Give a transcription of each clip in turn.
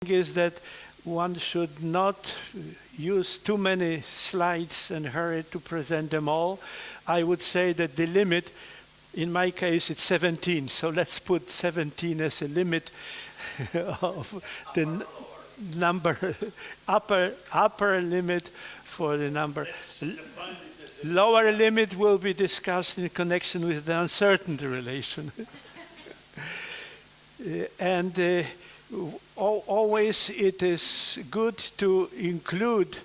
is that one should not use too many slides and hurry to present them all. I would say that the limit, in my case, it's 17. So let's put 17 as a limit of the number, upper limit for the number. Lower limit will be discussed in connection with the uncertainty relation. And always it is good to include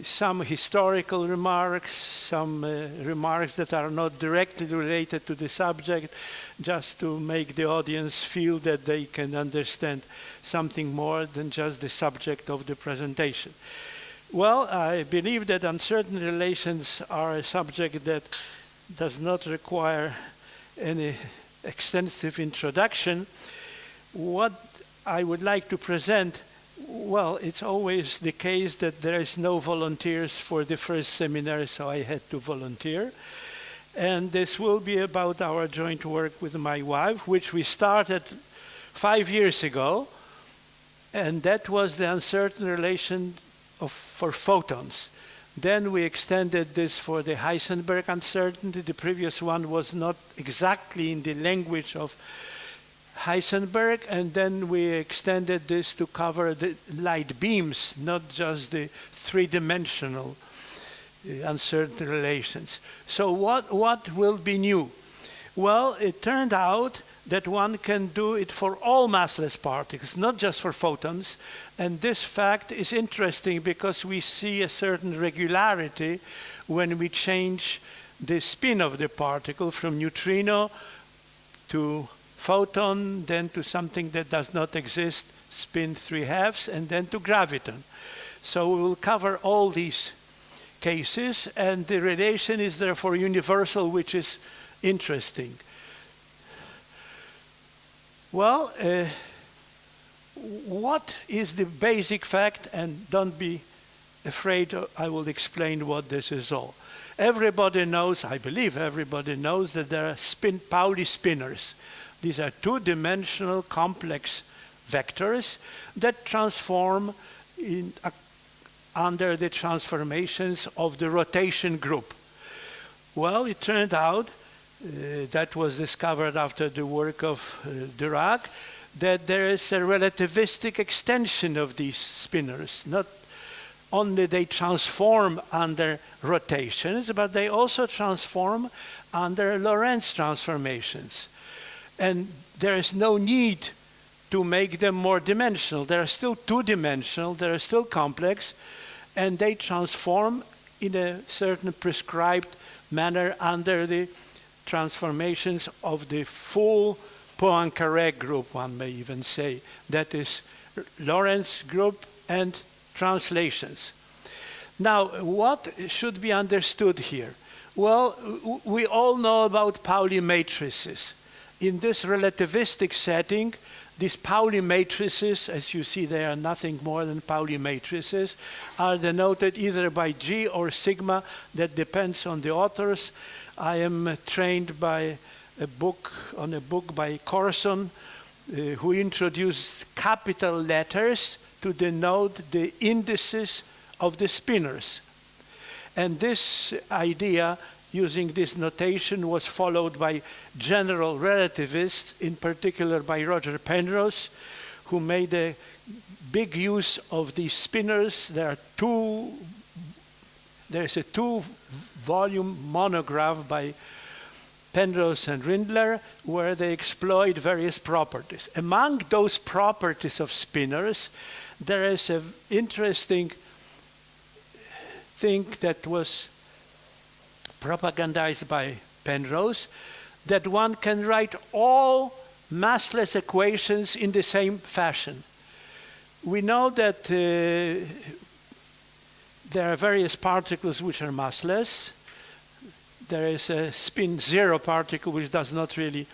some historical remarks, some remarks that are not directly related to the subject, just to make the audience feel that they can understand something more than just the subject of the presentation. Well, I believe that uncertain relations are a subject that does not require any extensive introduction. What I would like to present, well, it's always the case that there is no volunteers for the first seminar, so I had to volunteer. And this will be about our joint work with my wife, which we started 5 years ago, and that was the uncertain relation for photons. Then we extended this for the Heisenberg uncertainty. The previous one was not exactly in the language of Heisenberg, and then we extended this to cover the light beams, not just the three-dimensional uncertain relations. So what will be new? Well, it turned out that one can do it for all massless particles, not just for photons. And this fact is interesting because we see a certain regularity when we change the spin of the particle from neutrino to photon, then to something that does not exist, spin 3/2, and then to graviton. So we will cover all these cases, and the relation is therefore universal, which is interesting. Well, what is the basic fact? And don't be afraid, I will explain what this is all. Everybody knows, I believe everybody knows, that there are Pauli spinors. These are two-dimensional complex vectors that transform under the transformations of the rotation group. Well, it turned out, that was discovered after the work of Dirac, that there is a relativistic extension of these spinors. Not only they transform under rotations, but they also transform under Lorentz transformations. And there is no need to make them more dimensional. They are still two-dimensional, they are still complex, and they transform in a certain prescribed manner under the transformations of the full Poincaré group, one may even say. That is Lorentz group and translations. Now, what should be understood here? Well, we all know about Pauli matrices. In this relativistic setting, these Pauli matrices, as you see, they are nothing more than Pauli matrices, are denoted either by G or sigma. That depends on the authors. I am trained by a book by Corson, who introduced capital letters to denote the indices of the spinors. And this idea, using this notation, was followed by general relativists, in particular by Roger Penrose, who made a big use of these spinors. There's a two-volume monograph by Penrose and Rindler, where they exploit various properties. Among those properties of spinors, there is an interesting thing that was propagandized by Penrose, that one can write all massless equations in the same fashion. We know that there are various particles which are massless. There is a spin 0 particle which does not really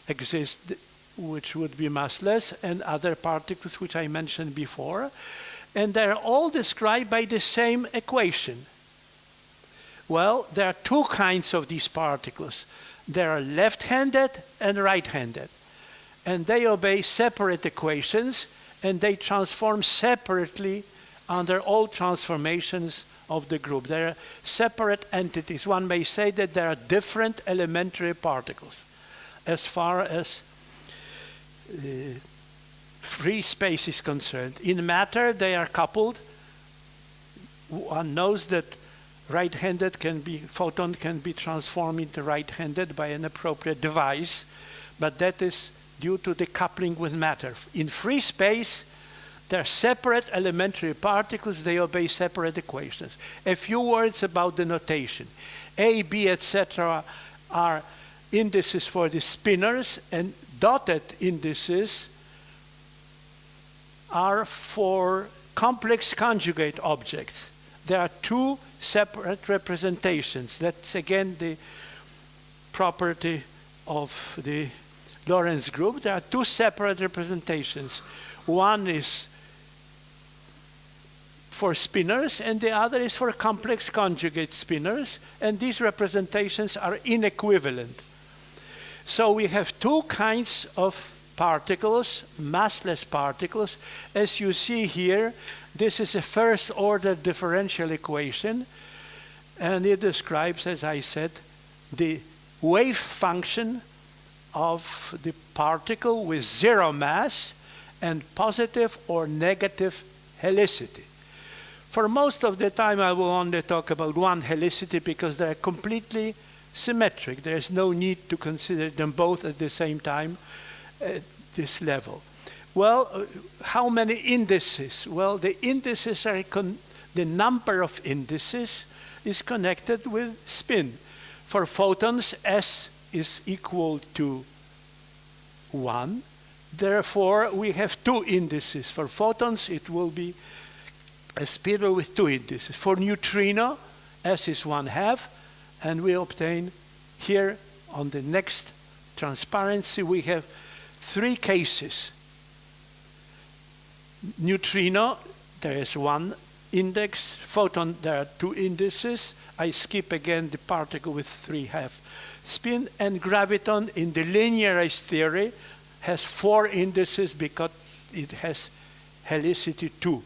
exist, which would be massless, and other particles which I mentioned before. And they're all described by the same equation. Well, there are two kinds of these particles. They are left-handed and right-handed. And they obey separate equations, and they transform separately under all transformations of the group. They are separate entities. One may say that there are different elementary particles. As far as free space is concerned. In matter, they are coupled. One knows that photon can be transformed into right-handed by an appropriate device, but that is due to the coupling with matter. In free space, they are separate elementary particles. They obey separate equations. A few words about the notation. A, B, etc. are indices for the spinors, and dotted indices are for complex conjugate objects. There are two separate representations. That's again the property of the Lorentz group. There are two separate representations. One is for spinors, and the other is for complex conjugate spinors, and these representations are inequivalent. So we have two kinds of particles, massless particles. As you see here, this is a first-order differential equation, and it describes, as I said, the wave function of the particle with zero mass and positive or negative helicity. For most of the time, I will only talk about one helicity because they are completely symmetric. There is no need to consider them both at the same time at this level. Well, how many indices? Well, the indices are the number of indices is connected with spin. For photons, S is equal to 1. Therefore, we have two indices. For photons, it will be a spinor with two indices. For neutrino, S is 1/2, and we obtain here on the next transparency, we have three cases. Neutrino, there is one index. Photon, there are two indices. I skip again the particle with 3/2 spin. And graviton, in the linearized theory, has four indices because it has helicity 2.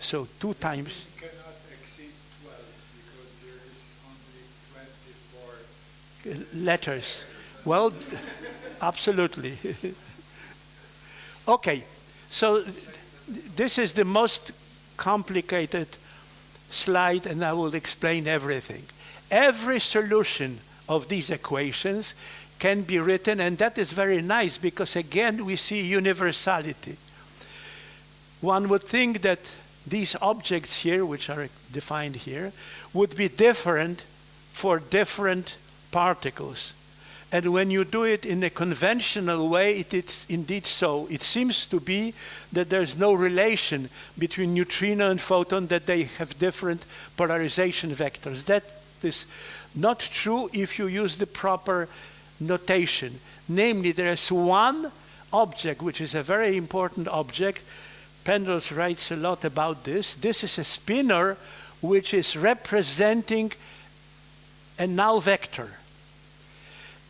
So 2 times. It cannot exceed 12 because there is only 24 letters. Well, absolutely. Okay, so this is the most complicated slide, and I will explain everything. Every solution of these equations can be written, and that is very nice because, again, we see universality. One would think that these objects here, which are defined here, would be different for different particles. And when you do it in a conventional way, it is indeed so. It seems to be that there's no relation between neutrino and photon, that they have different polarization vectors. That is not true if you use the proper notation. Namely, there is one object, which is a very important object. Penrose writes a lot about this. This is a spinor which is representing a null vector.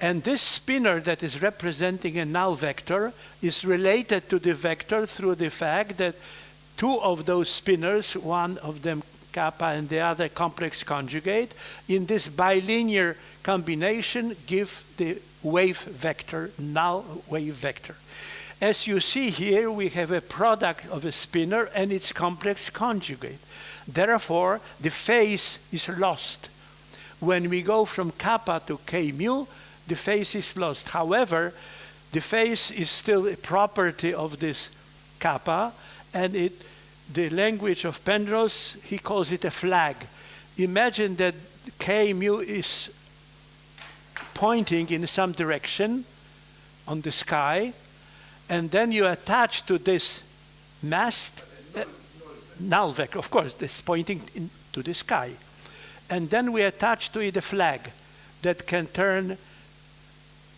And this spinor that is representing a null vector is related to the vector through the fact that two of those spinors, one of them kappa and the other complex conjugate, in this bilinear combination give the wave vector, null wave vector. As you see here, we have a product of a spinor and its complex conjugate. Therefore, the phase is lost. When we go from kappa to k mu, the phase is lost. However, the phase is still a property of this kappa, and the language of Penrose, he calls it a flag. Imagine that k mu is pointing in some direction on the sky, and then you attach to this mast null vector. Of course, this pointing to the sky. And then we attach to it a flag that can turn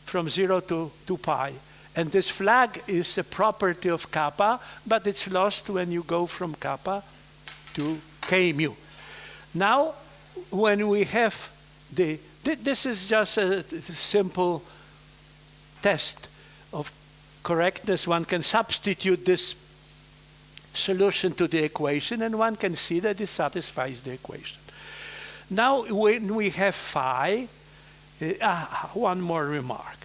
from 0 to 2 pi. And this flag is a property of kappa, but it's lost when you go from kappa to k mu. Now, when we have this is just a simple test of correctness. One can substitute this solution to the equation, and one can see that it satisfies the equation. Now, when we have phi, one more remark.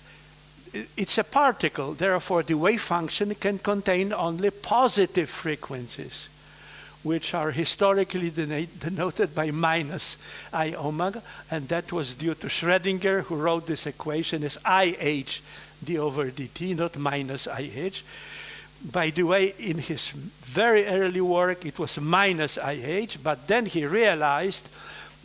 It's a particle, therefore the wave function can contain only positive frequencies, which are historically denoted by minus I omega, and that was due to Schrödinger, who wrote this equation as IH d over dt, not minus IH. By the way, in his very early work, it was minus IH, but then he realized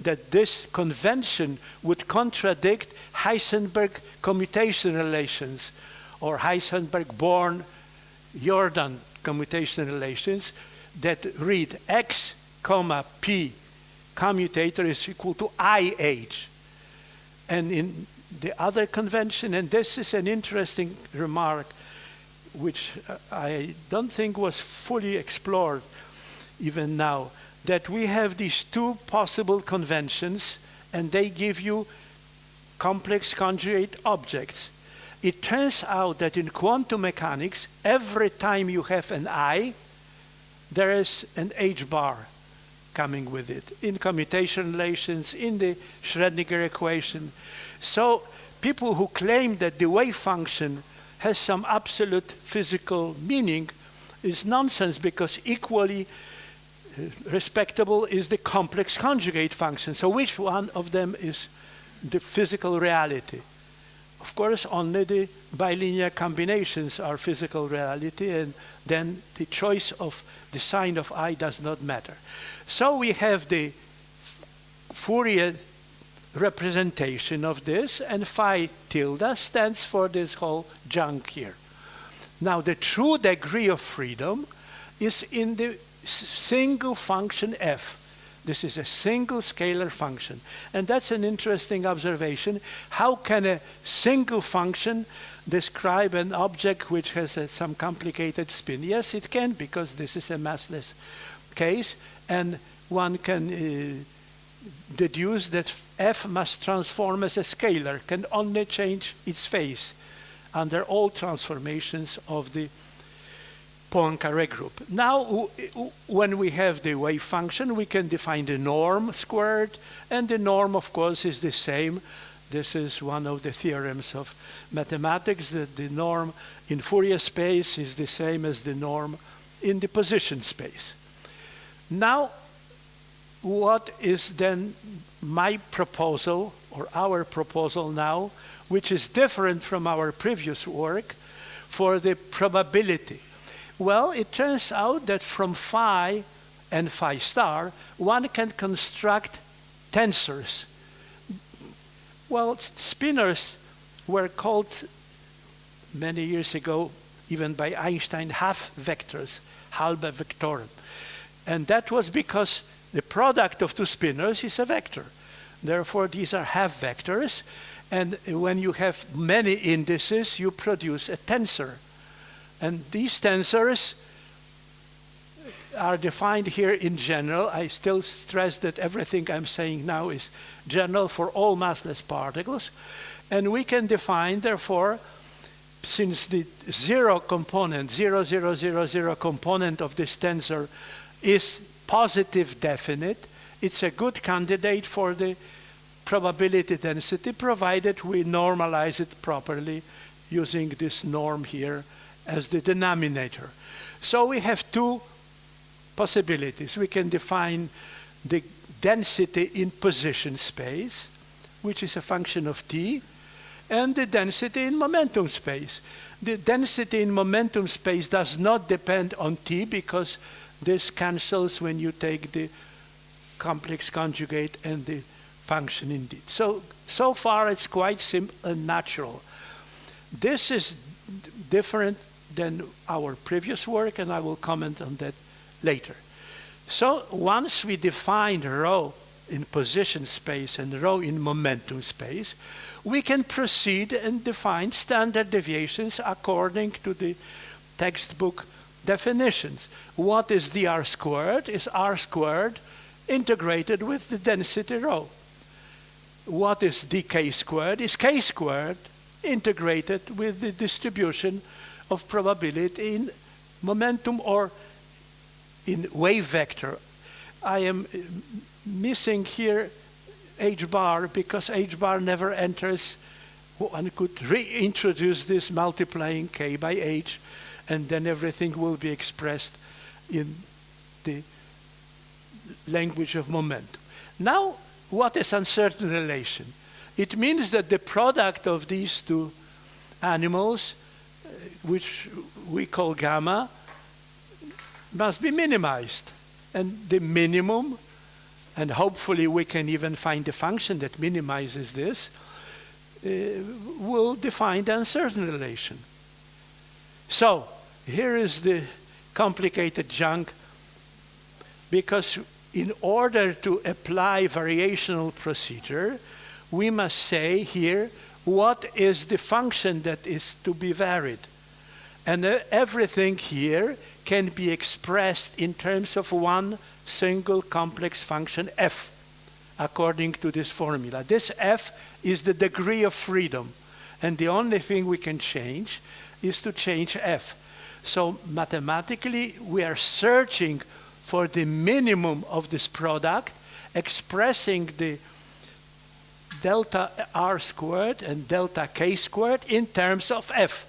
that this convention would contradict Heisenberg commutation relations, or Heisenberg-Born-Jordan commutation relations, that read x, comma, p commutator is equal to IH. And in the other convention, and this is an interesting remark, which I don't think was fully explored even now, that we have these two possible conventions, and they give you complex conjugate objects. It turns out that in quantum mechanics, every time you have an I, there is an H bar coming with it, in commutation relations, in the Schrödinger equation. So people who claim that the wave function has some absolute physical meaning is nonsense, because equally respectable is the complex conjugate function. So which one of them is the physical reality? Of course, only the bilinear combinations are physical reality, and then the choice of the sign of I does not matter. So we have the Fourier representation of this, and phi tilde stands for this whole junk here. Now, the true degree of freedom is in the single function f. This is a single scalar function. And that's an interesting observation. How can a single function describe an object which has some complicated spin? Yes, it can, because this is a massless case, and one can deduce that f must transform as a scalar, can only change its phase under all transformations of the Poincare group. Now, when we have the wave function, we can define the norm squared, and the norm, of course, is the same. This is one of the theorems of mathematics, that the norm in Fourier space is the same as the norm in the position space. Now, what is then my proposal, or our proposal now, which is different from our previous work, for the probability? Well, it turns out that from phi and phi star, one can construct tensors. Well, spinors were called many years ago, even by Einstein, half vectors, halbe Vektoren. And that was because the product of two spinors is a vector. Therefore, these are half vectors. And when you have many indices, you produce a tensor. And these tensors are defined here in general. I still stress that everything I'm saying now is general for all massless particles. And we can define, therefore, since the zero component, 0, 0, 0, 0 component of this tensor is positive definite, it's a good candidate for the probability density, provided we normalize it properly using this norm here as the denominator. So we have two possibilities. We can define the density in position space, which is a function of t, and the density in momentum space. The density in momentum space does not depend on t, because this cancels when you take the complex conjugate and the function indeed. So far it's quite simple and natural. This is different than our previous work, and I will comment on that later. So once we defined rho in position space and rho in momentum space, we can proceed and define standard deviations according to the textbook definitions. What is dr squared? Is r squared integrated with the density rho. What is dk squared? Is k squared integrated with the distribution of probability in momentum, or in wave vector. I am missing here h bar because h bar never enters. One could reintroduce this multiplying k by h, and then everything will be expressed in the language of momentum. Now, what is uncertain relation? It means that the product of these two animals, which we call gamma, must be minimized. And the minimum, and hopefully we can even find a function that minimizes this, will define the uncertain relation. So here is the complicated junk, because in order to apply variational procedure, we must say here what is the function that is to be varied. And everything here can be expressed in terms of one single complex function f, according to this formula. This f is the degree of freedom, and the only thing we can change is to change f. So mathematically, we are searching for the minimum of this product, expressing the delta r squared and delta k squared in terms of f.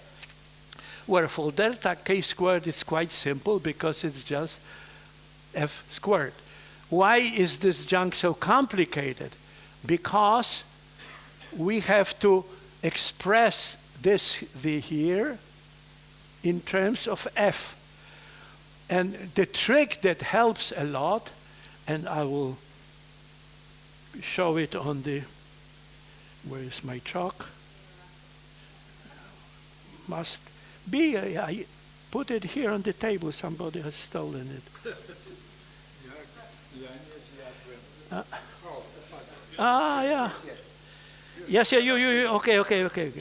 Where for delta k squared it's quite simple because it's just f squared. Why is this junk so complicated? Because we have to express this here in terms of f. And the trick that helps a lot, and I will show it on the, where is my chalk? Must be, I put it here on the table, somebody has stolen it. Yeah. Yes, yeah, you, okay.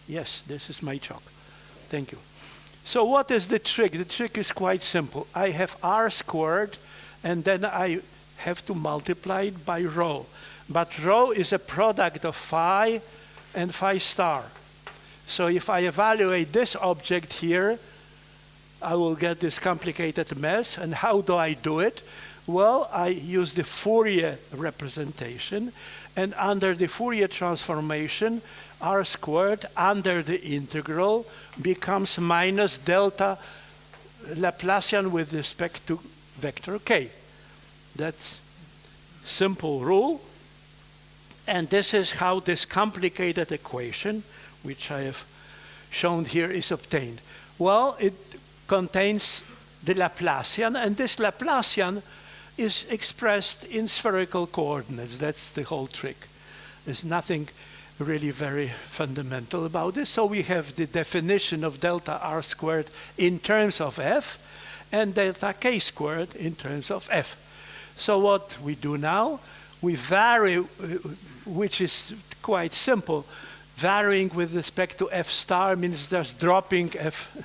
Yes, this is my chalk. Thank you. So what is the trick? The trick is quite simple. I have r squared, and then I have to multiply it by rho. But rho is a product of phi and phi star. So if I evaluate this object here, I will get this complicated mess. And how do I do it? Well, I use the Fourier representation, and under the Fourier transformation, r squared under the integral becomes minus delta Laplacian with respect to vector k. That's simple rule. And this is how this complicated equation, which I have shown here, is obtained. Well, it contains the Laplacian, and this Laplacian is expressed in spherical coordinates. That's the whole trick. There's nothing really very fundamental about this. So we have the definition of delta r squared in terms of f, and delta k squared in terms of f. So what we do now, we vary, which is quite simple. Varying with respect to f star means just dropping f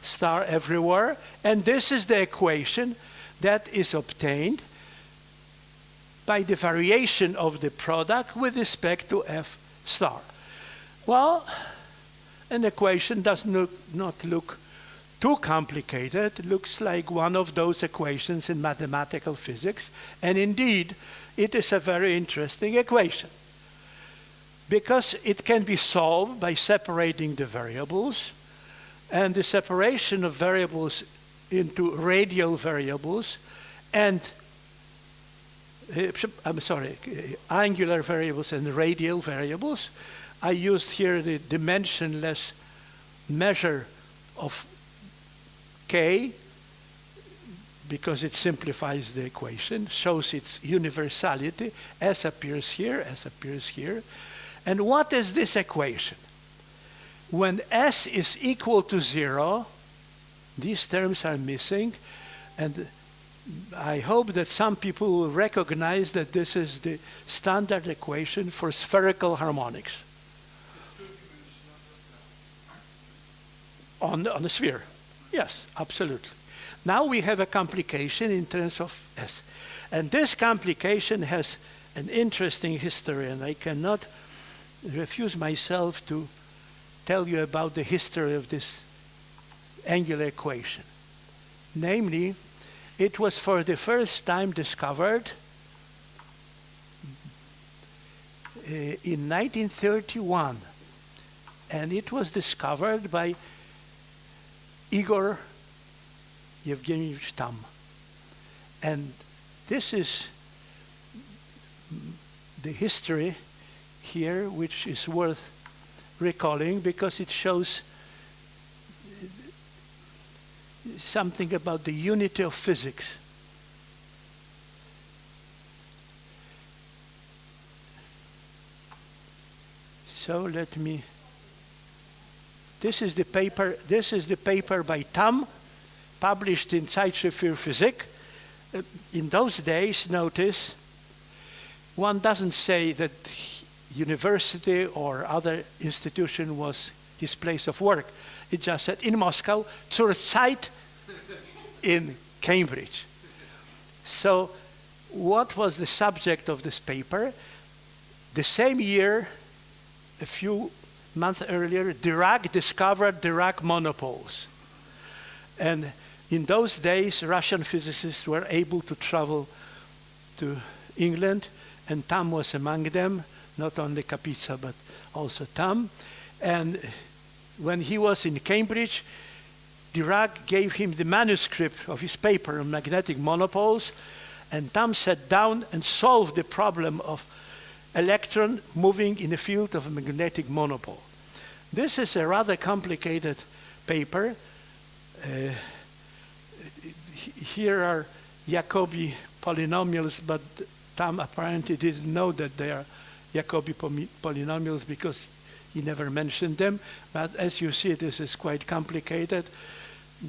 star everywhere. And this is the equation that is obtained by the variation of the product with respect to f star. Well, an equation does not look too complicated. It looks like one of those equations in mathematical physics. And indeed, it is a very interesting equation, because it can be solved by separating the variables, and the separation of variables into radial variables and angular variables and radial variables. I used here the dimensionless measure of k because it simplifies the equation, shows its universality. S appears here, S appears here. And what is this equation? When S is equal to 0, these terms are missing, and I hope that some people will recognize that this is the standard equation for spherical harmonics on the sphere. Yes, absolutely. Now we have a complication in terms of S. And this complication has an interesting history, and I cannot refuse myself to tell you about the history of this angular equation. Namely, It was for the first time discovered in 1931, and it was discovered by Igor Yevgenyevich Tam. And this is the history here, which is worth recalling because it shows something about the unity of physics. So let me. This is the paper by Tam, published in Zeitschrift für Physik. In those days, notice, one doesn't say that university or other institution was his place of work. It just said in Moscow, zur Zeit in Cambridge. So what was the subject of this paper? The same year, a few months earlier, Dirac discovered Dirac monopoles. And in those days, Russian physicists were able to travel to England, and Tam was among them, not only Kapitsa, but also Tam. And when he was in Cambridge, Dirac gave him the manuscript of his paper on magnetic monopoles, and Tam sat down and solved the problem of electron moving in the field of a magnetic monopole. This is a rather complicated paper. Here are Jacobi polynomials, but Tam apparently didn't know that they are Jacobi polynomials because he never mentioned them. But as you see, this is quite complicated.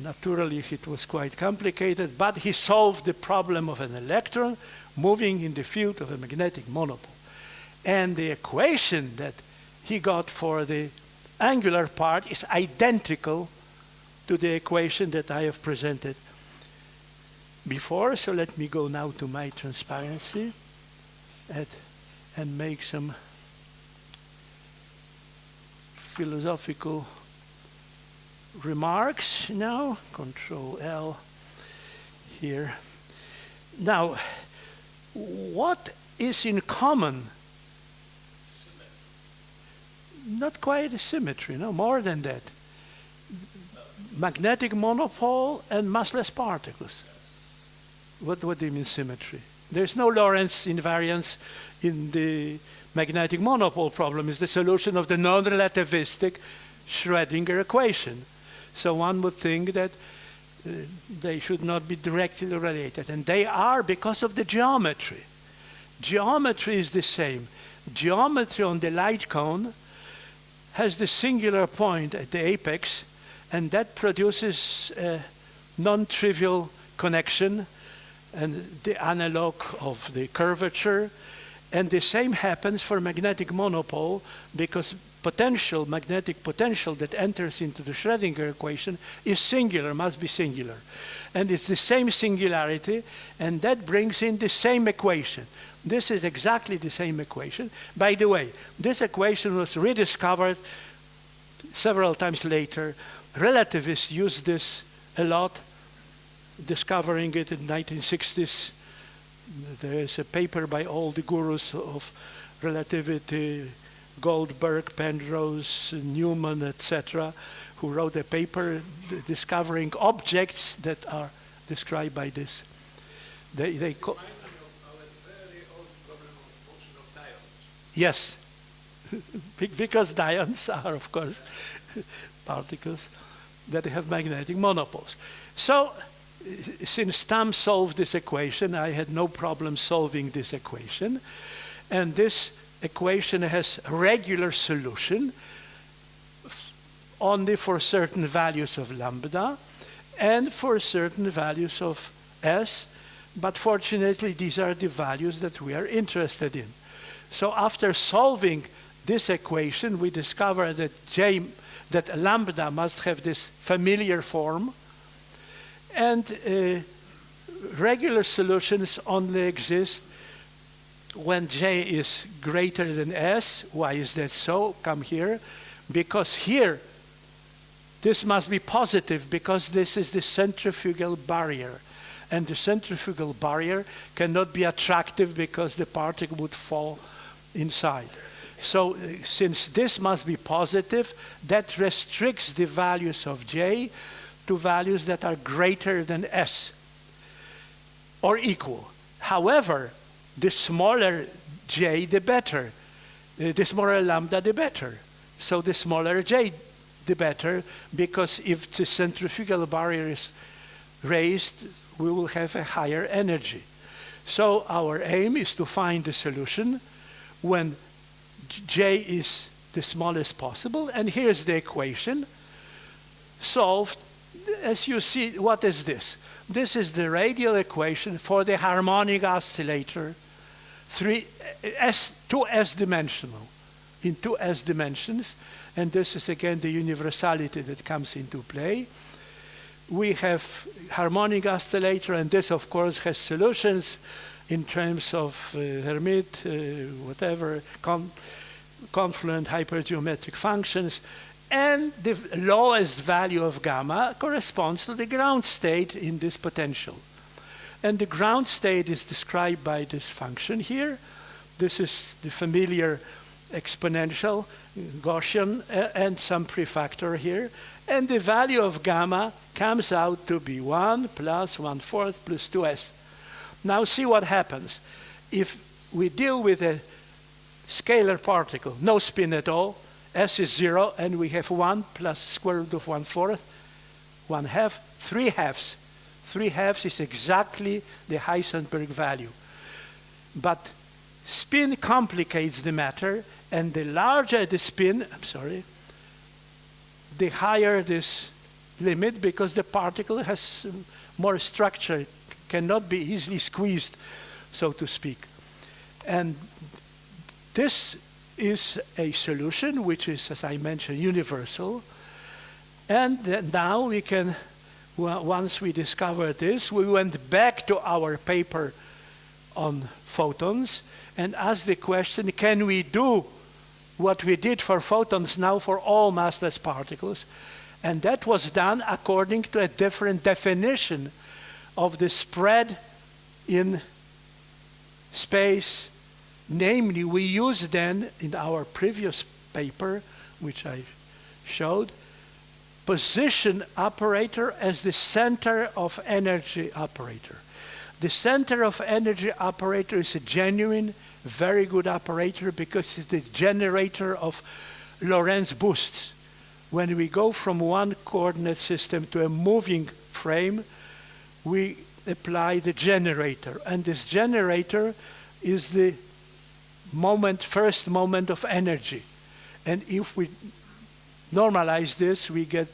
Naturally, it was quite complicated, but he solved the problem of an electron moving in the field of a magnetic monopole. And the equation that he got for the angular part is identical to the equation that I have presented before. So let me go now to my transparency and make some philosophical remarks now. Control L here. Now, what is in common? Not quite a symmetry, no, more than that. Magnetic monopole and massless particles. What do you mean symmetry? There's no Lorentz invariance in the magnetic monopole problem. It's the solution of the non-relativistic Schrödinger equation. So one would think that they should not be directly related. And they are because of the geometry. Geometry is the same. Geometry on the light cone has the singular point at the apex, and that produces a non-trivial connection and the analog of the curvature. And the same happens for magnetic monopole because magnetic potential that enters into the Schrödinger equation is singular, must be singular. And it's the same singularity, and that brings in the same equation. This is exactly the same equation. By the way, this equation was rediscovered several times later. Relativists used this a lot, discovering it in the 1960s. There is a paper by all the gurus of relativity, Goldberg, Penrose, Newman, etc., who wrote a paper discovering objects that are described by this. They call. Yes, because ions are, of course, particles that have magnetic monopoles. So, since Tam solved this equation, I had no problem solving this equation. And this equation has a regular solution only for certain values of lambda and for certain values of S. But fortunately, these are the values that we are interested in. So after solving this equation, we discover that lambda must have this familiar form, and regular solutions only exist when J is greater than S. Why is that so? Come here. Because here, this must be positive because this is the centrifugal barrier. and the centrifugal barrier cannot be attractive because the particle would fall inside. So since this must be positive, that restricts the values of J to values that are greater than S or equal. However, the smaller J, the better. The smaller lambda, the better. So the smaller J, the better, because if the centrifugal barrier is raised, we will have a higher energy. So our aim is to find the solution when J is the smallest possible, and here's the equation solved. As you see, what is this? This is the radial equation for the harmonic oscillator, 2s dimensional, in 2s dimensions, and this is again the universality that comes into play. We have harmonic oscillator, and this of course has solutions in terms of Hermite, whatever, confluent hypergeometric functions, and the lowest value of gamma corresponds to the ground state in this potential. And the ground state is described by this function here. This is the familiar exponential Gaussian and some prefactor here. And the value of gamma comes out to be 1 plus 1/4 plus 2s. Now see what happens. If we deal with a scalar particle, no spin at all, S is 0, and we have 1 plus square root of 1/4, 1/2, 3/2. 3/2 is exactly the Heisenberg value. But spin complicates the matter, and the larger the spin, the higher this limit, because the particle has more structure, cannot be easily squeezed, so to speak. And this is a solution which is, as I mentioned, universal. And now we can, once we discovered this, we went back to our paper on photons and asked the question, can we do what we did for photons now for all massless particles? And that was done according to a different definition of the spread in space. Namely, we used then in our previous paper, which I showed, position operator as the center of energy operator. The center of energy operator is a genuine, very good operator because it's the generator of Lorentz boosts. When we go from one coordinate system to a moving frame, we apply the generator. And this generator is the first moment of energy. And if we normalize this, we get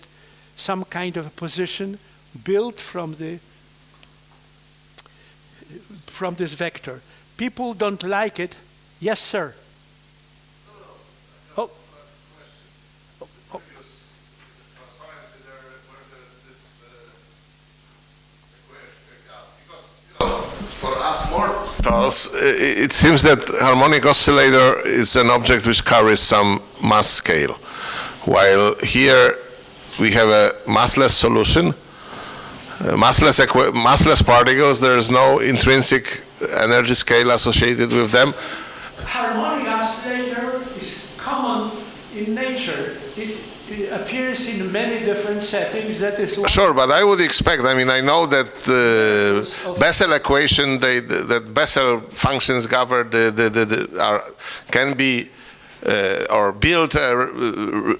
some kind of a position built from this vector. People don't like it. Yes, sir. Oh. For us mortals, it seems that harmonic oscillator is an object which carries some mass scale, while here we have a massless solution, massless particles. There is no intrinsic energy scale associated with them. Harmonic oscillator is common in nature. It appears in many different settings. That is sure, but I would expect. I mean, I know that Bessel equation, that Bessel functions govern can be or build a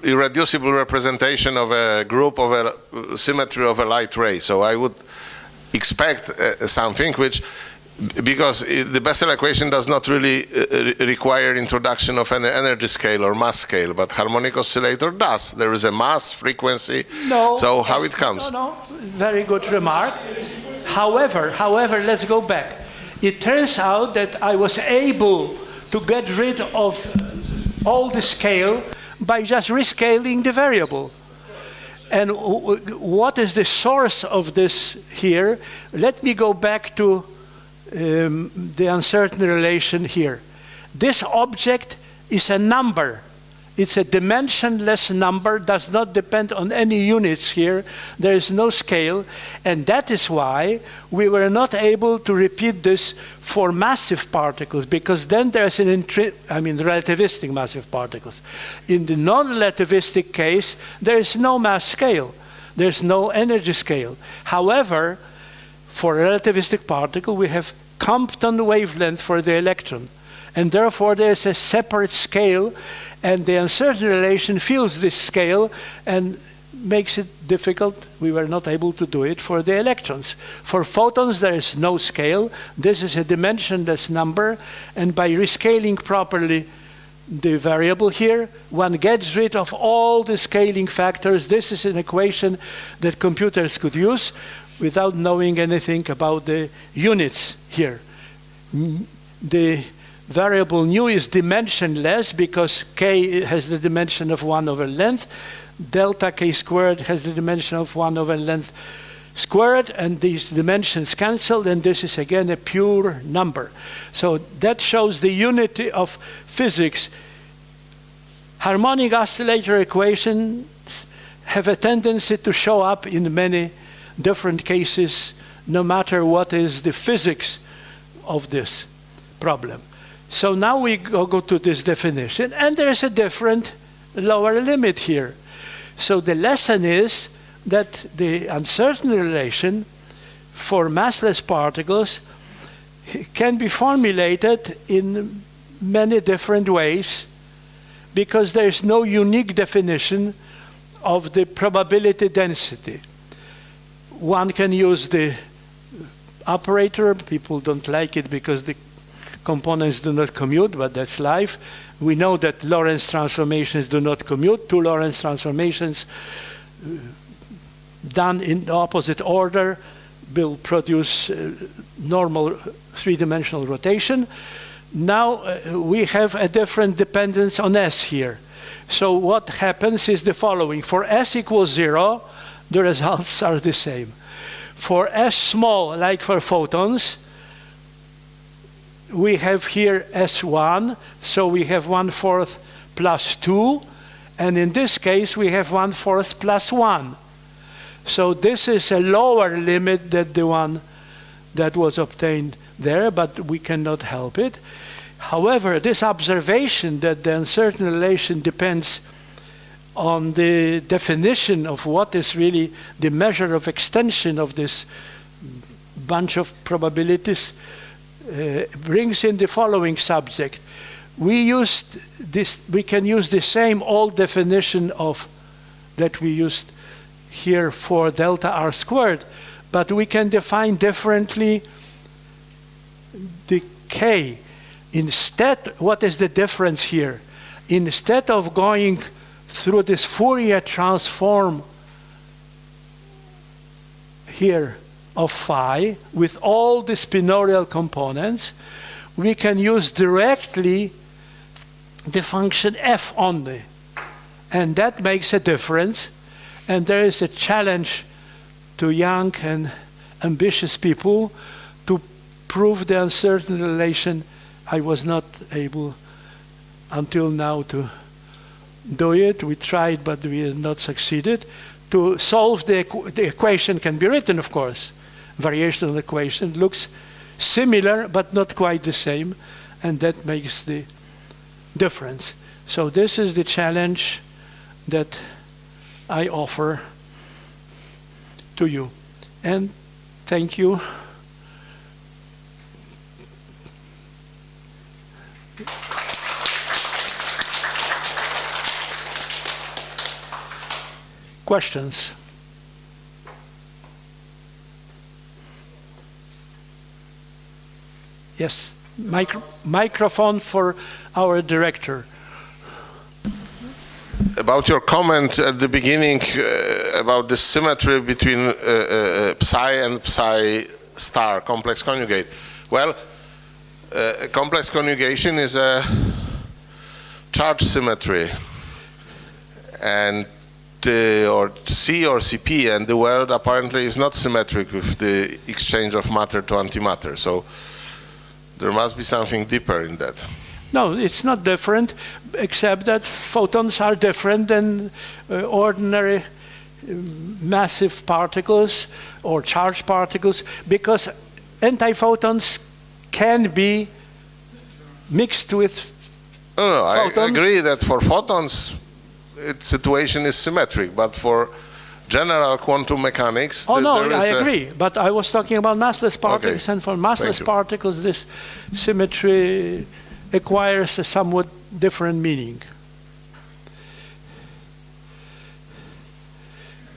irreducible representation of a group of a symmetry of a light ray. So I would expect something which, because the Bessel equation does not really require introduction of any energy scale or mass scale, but harmonic oscillator does. There is a mass, frequency, so how it comes? No, very good remark. However, let's go back. It turns out that I was able to get rid of all the scale by just rescaling the variable. And what is the source of this here? Let me go back to the uncertain relation here. This object is a number, It's a dimensionless number, does not depend on any units here. There is no scale, and that is why we were not able to repeat this for massive particles, because then there's relativistic massive particles. In the non-relativistic case, there is no mass scale. There's no energy scale. However, for a relativistic particle, we have Compton wavelength for the electron, and therefore there's a separate scale, and the uncertainty relation fills this scale and makes it difficult. We were not able to do it for the electrons. For photons, there is no scale. This is a dimensionless number, and by rescaling properly the variable here, one gets rid of all the scaling factors. This is an equation that computers could use without knowing anything about the units here. The variable nu is dimensionless because k has the dimension of 1 over length. Delta k squared has the dimension of 1 over length squared, and these dimensions cancel, and this is again a pure number. So that shows the unity of physics. Harmonic oscillator equations have a tendency to show up in many different cases, no matter what is the physics of this problem. So now we go to this definition, and there's a different lower limit here. So the lesson is that the uncertainty relation for massless particles can be formulated in many different ways, because there's no unique definition of the probability density. One can use the operator. People don't like it because the components do not commute, but that's life. We know that Lorentz transformations do not commute. Two Lorentz transformations done in the opposite order will produce normal three-dimensional rotation. Now we have a different dependence on S here. So what happens is the following. For S equals 0, the results are the same. For S small, like for photons, we have here S1, so we have 1/4 plus 2, and in this case we have 1/4 plus 1. So this is a lower limit than the one that was obtained there, but we cannot help it. However, this observation that the uncertain relation depends on the definition of what is really the measure of extension of this bunch of probabilities brings in the following subject. We can use the same old definition of that we used here for delta r squared, but we can define differently the k. Instead, what is the difference here? Instead of going through this Fourier transform here of phi with all the spinorial components, we can use directly the function f only. And that makes a difference. And there is a challenge to young and ambitious people to prove the uncertain relation. I was not able until now to do it. We tried, but we have not succeeded. To solve the equation can be written, of course. Variational equation looks similar, but not quite the same, and that makes the difference. So this is the challenge that I offer to you. And thank you. Questions? Yes, microphone for our director. About your comment at the beginning about the symmetry between psi and psi star, complex conjugate. Well, complex conjugation is a charge symmetry, and or C or CP, and the world apparently is not symmetric with the exchange of matter to antimatter. So there must be something deeper in that. No, it's not different, except that photons are different than ordinary massive particles or charged particles, because antiphotons can be mixed with No, I photons. agree that for photons, its situation is symmetric, but for general quantum mechanics, Oh no, there I is agree, but I was talking about massless particles, Okay. and for massless you. particles this symmetry acquires a somewhat different meaning.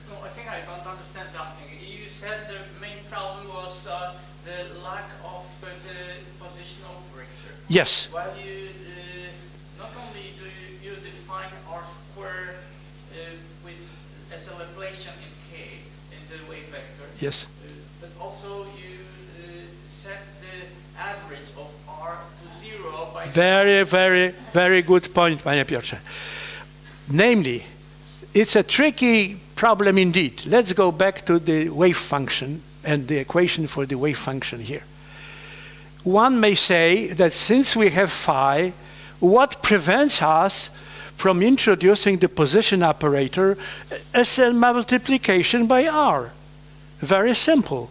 No, I think I don't understand something. You said the main problem was the lack of the position operator. Yes, While you not only do you define R square with as a Laplacian in K in the wave vector, yes. but also you set the average of R to 0 by Very, very, very good point, panie Piotrze. Namely, it's a tricky problem indeed. Let's go back to the wave function and the equation for the wave function here. One may say that since we have phi, what prevents us from introducing the position operator as a multiplication by R? Very simple.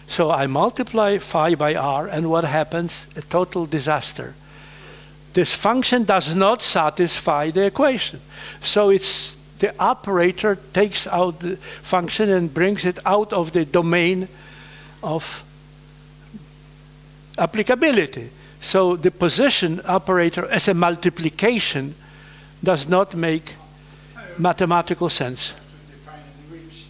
So I multiply phi by R, and what happens? A total disaster. This function does not satisfy the equation. So it's the operator takes out the function and brings it out of the domain of applicability. So the position operator as a multiplication does not make mathematical sense. To define in which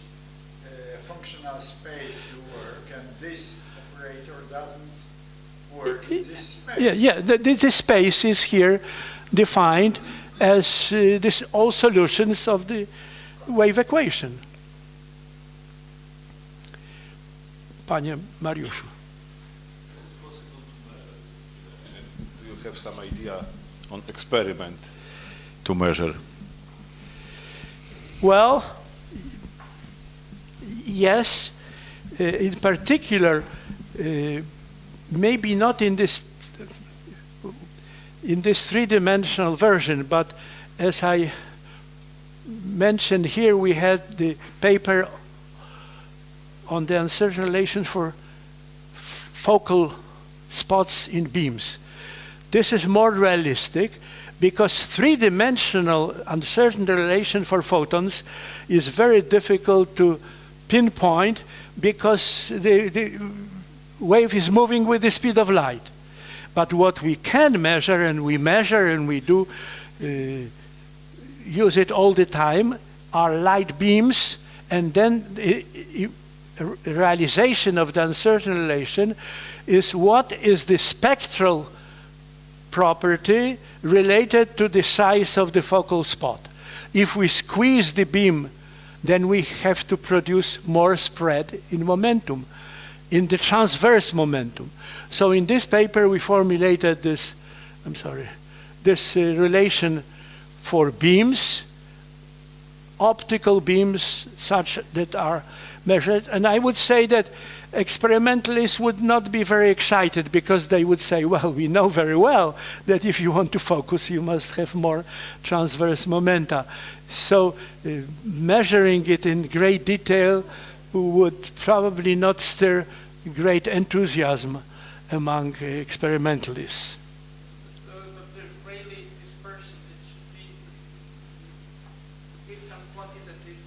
functional space you work, and this operator doesn't work in this space. Yeah. This space is here defined as this all solutions of the wave equation. Panie Mariuszu. Do you have some idea on experiment to measure? Well, yes, in particular, maybe not in this three-dimensional version, but as I mentioned here, we had the paper on the uncertain relation for focal spots in beams. This is more realistic because three-dimensional uncertainty relation for photons is very difficult to pinpoint because the wave is moving with the speed of light. But what we can measure, and we do use it all the time, are light beams, and then realization of the uncertain relation is what is the spectral property related to the size of the focal spot. If we squeeze the beam, then we have to produce more spread in momentum, in the transverse momentum. So in this paper we formulated this, this relation for beams, optical beams such that are measured. And I would say that experimentalists would not be very excited because they would say, well, we know very well that if you want to focus, you must have more transverse momenta. So measuring it in great detail would probably not stir great enthusiasm among experimentalists. But the Rayleigh dispersion, it should be give some quantitative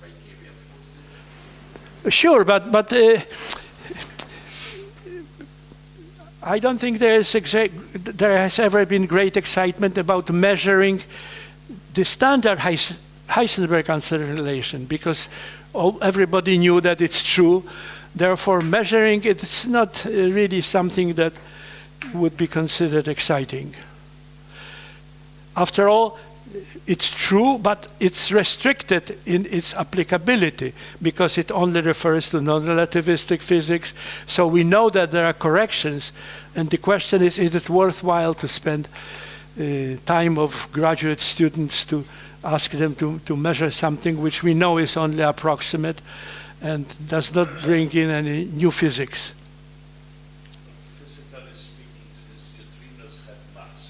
criteria for the. Sure, but I don't think there has ever been great excitement about measuring the standard Heisenberg uncertainty relation because everybody knew that it's true. Therefore, measuring it is not really something that would be considered exciting. After all, it's true, but it's restricted in its applicability because it only refers to non-relativistic physics. So we know that there are corrections, and the question is it worthwhile to spend time of graduate students to ask them to measure something which we know is only approximate and does not bring in any new physics? Physically speaking, since neutrinos have mass,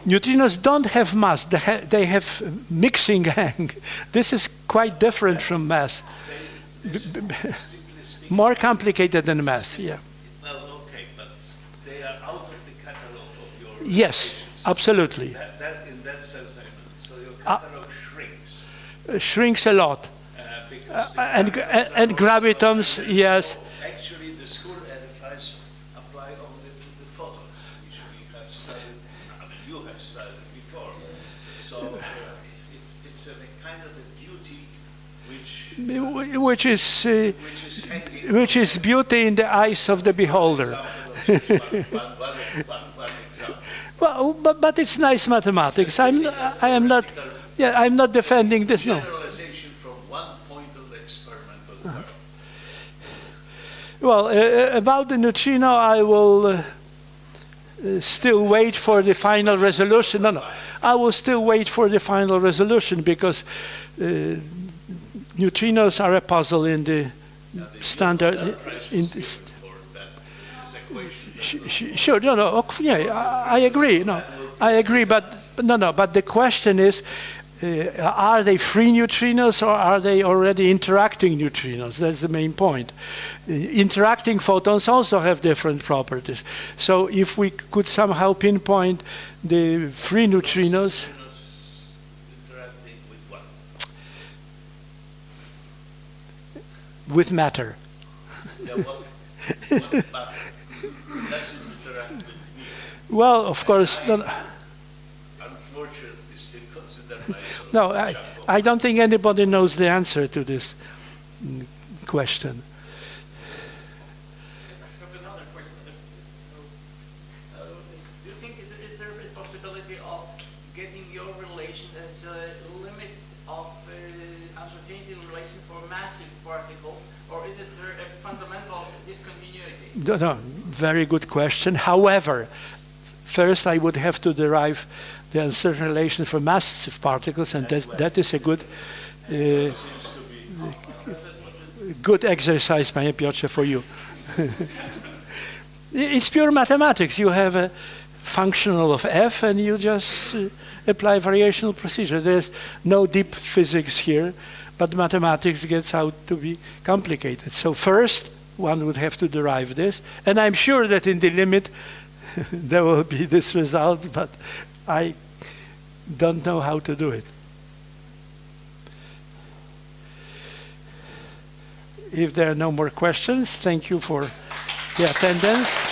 Neutrinos don't have mass, they have mixing hang. This is quite different from mass. More complicated than mass, yeah. Well, okay, but they are out of the catalog of your Yes, relations. absolutely. That in that sense, I mean, so your catalog shrinks. Shrinks a lot. Because the And gravitons gravitons, are- yes. So actually, the school edifice apply only to the photons, which we have studied, I mean, you have studied before. So it's a kind of a duty Which is hanging. which is beauty in the eyes of the beholder. One example. Well, but it's nice mathematics. I am not. Yeah, I'm not defending this. No. Generalization from one point of the experimental world. Well, about the neutrino, I will still wait for the final resolution. No, I will still wait for the final resolution because neutrinos are a puzzle in the standard. Sure, no, yeah, I agree. No, I agree, but But the question is, are they free neutrinos or are they already interacting neutrinos? That's the main point. Interacting photons also have different properties. So if we could somehow pinpoint the free neutrinos, Interacting with what? with matter. Yeah, what matter? Does it interact with me? Well, of course, Unfortunately, still consider myself no, as a I don't think anybody knows the answer to this question. I have another question. Do you think is there a possibility of getting your relation as a limit of uncertainty relation for massive particles, or is it there a fundamental discontinuity? No, very good question. However, first I would have to derive the uncertain relation for massive particles, and that is a good good exercise, Panie Piotrze, for you. It's pure mathematics. You have a functional of f, and you just apply variational procedure. There's no deep physics here, but mathematics gets out to be complicated. So first, one would have to derive this, and I'm sure that in the limit there will be this result, but I don't know how to do it. If there are no more questions, thank you for the attendance.